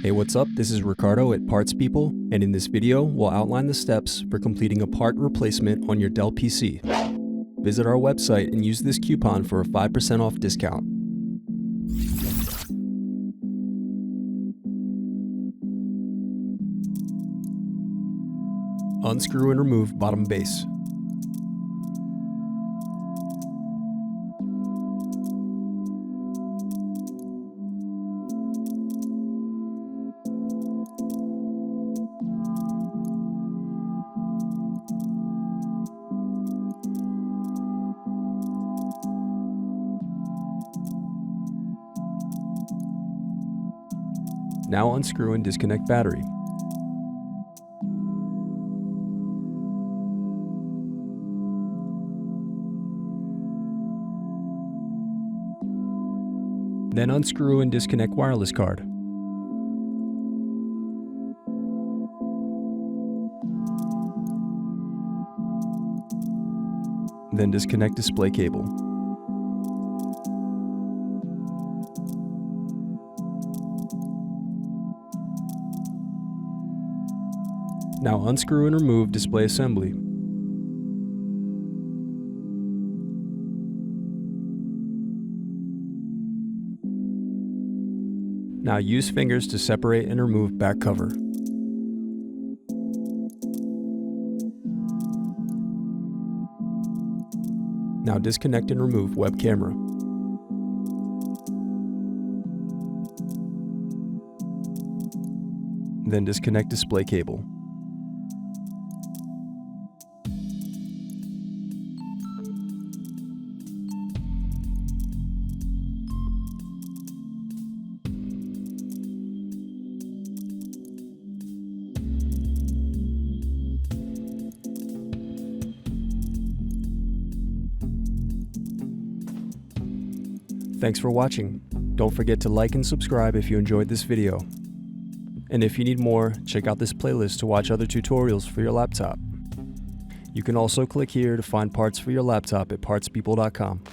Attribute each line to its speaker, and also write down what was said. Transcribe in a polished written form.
Speaker 1: Hey, what's up? This is Ricardo at Parts People, and in this video, we'll outline the steps for completing a part replacement on your Dell PC. Visit our website and use this coupon for a 5% off discount. Unscrew and remove bottom base. Now unscrew and disconnect battery. Then unscrew and disconnect wireless card. Then disconnect display cable. Now unscrew and remove display assembly. Now use fingers to separate and remove back cover. Now disconnect and remove web camera. Then disconnect display cable. Thanks for watching. Don't forget to like and subscribe if you enjoyed this video. And if you need more, check out this playlist to watch other tutorials for your laptop. You can also click here to find parts for your laptop at partspeople.com.